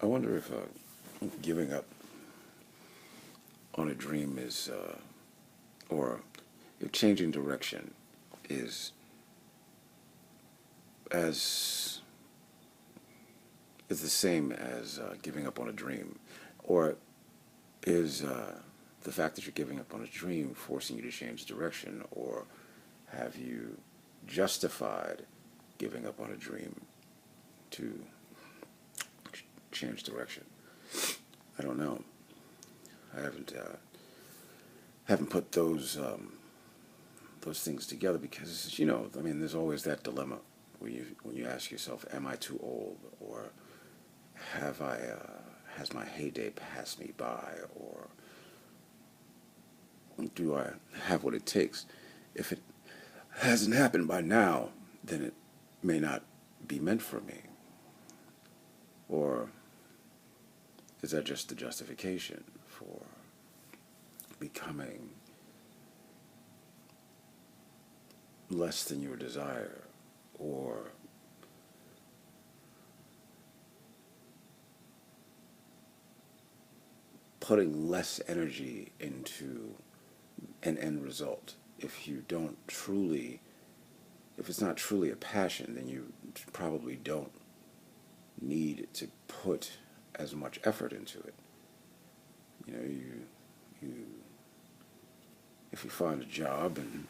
I wonder if giving up on a dream is, or if changing direction is as is the same as giving up on a dream, or is the fact that you're giving up on a dream forcing you to change direction, or have you justified giving up on a dream to change direction? I don't know. I haven't put those things together because I mean, there's always that dilemma when you ask yourself, am I too old, or have I has my heyday passed me by, or do I have what it takes? If it hasn't happened by now, then it may not be meant for me. Or is that just the justification for becoming less than your desire, or putting less energy into an end result? If it's not truly a passion, then you probably don't need to put as much effort into it. You if you find a job, and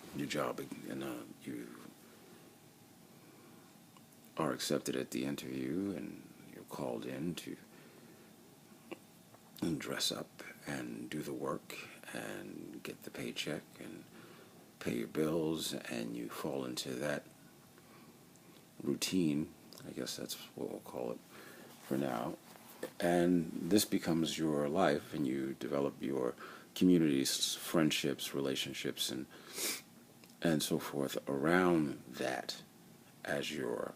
you are accepted at the interview, and you're called in to dress up and do the work and get the paycheck and pay your bills, and you fall into that routine, I guess that's what we'll call it for now, and this becomes your life, and you develop your communities, friendships, relationships, and so forth around that as your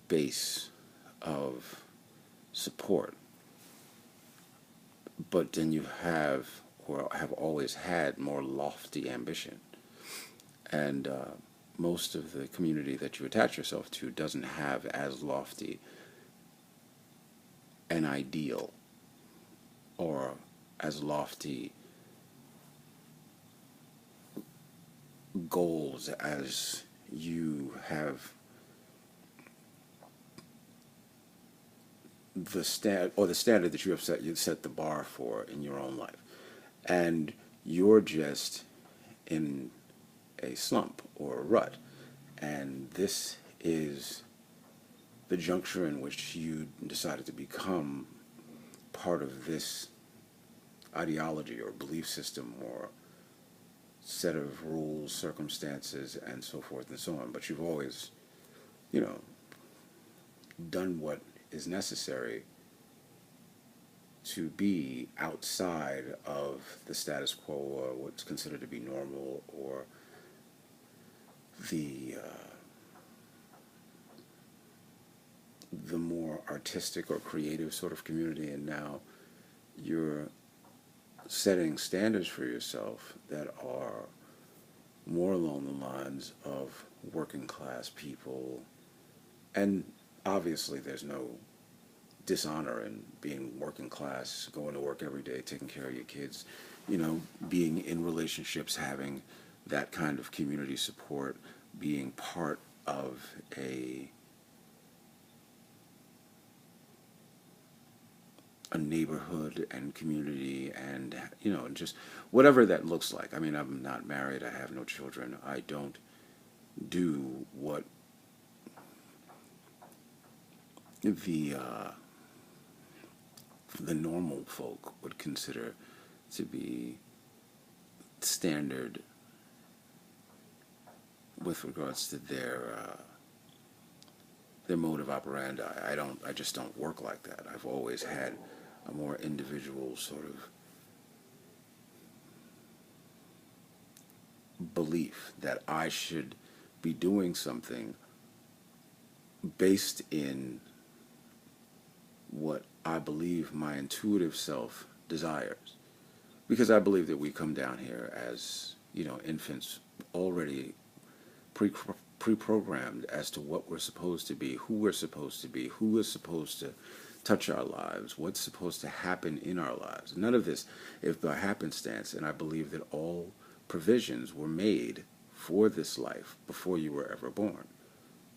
base of support. But then you have, or have always had, more lofty ambition, and most of the community that you attach yourself to doesn't have as lofty an ideal, or as lofty goals as you have. The standard that you set the bar for in your own life, and you're just in a slump or a rut, and this is the juncture in which you decided to become part of this ideology or belief system or set of rules, circumstances, and so forth and so on. But you've always, you know, done what is necessary to be outside of the status quo, or what's considered to be normal, or the more artistic or creative sort of community. And now you're setting standards for yourself that are more along the lines of working class people. And obviously there's no dishonor in being working class, going to work every day, taking care of your kids, being in relationships, having that kind of community support, being part of a neighborhood and community, and just whatever that looks like. I mean, I'm not married, I have no children, I don't do what the normal folk would consider to be standard with regards to their mode of operandi. I just don't work like that. I've always had a more individual sort of belief that I should be doing something based in what I believe my intuitive self desires. Because I believe that we come down here as, infants, already pre-programmed as to what we're supposed to be, who we're supposed to be, who is supposed to touch our lives, what's supposed to happen in our lives. None of this is by happenstance, and I believe that all provisions were made for this life before you were ever born.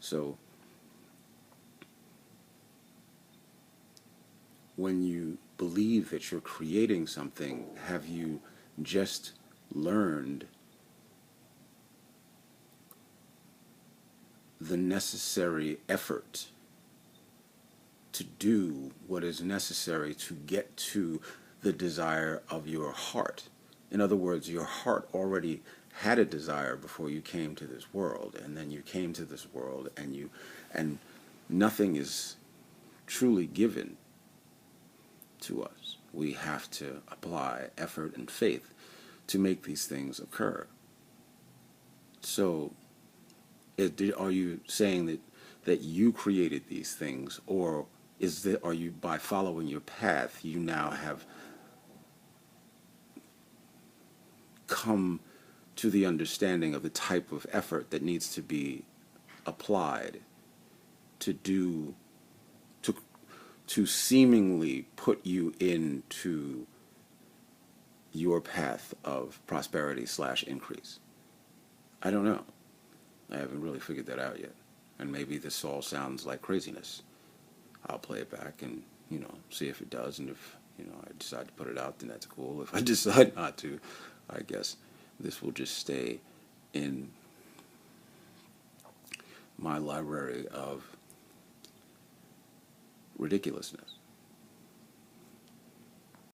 So when you believe that you're creating something, have you just learned the necessary effort to do what is necessary to get to the desire of your heart? In other words, your heart already had a desire before you came to this world, and then you came to this world, and nothing is truly given to us. We have to apply effort and faith to make these things occur. So, are you saying that you created these things, or are you, by following your path, you now have come to the understanding of the type of effort that needs to be applied to do to seemingly put you into your path of prosperity / increase? I don't know. I haven't really figured that out yet. And maybe this all sounds like craziness. I'll play it back and, see if it does. And if, I decide to put it out, then that's cool. If I decide not to, I guess this will just stay in my library of ridiculousness.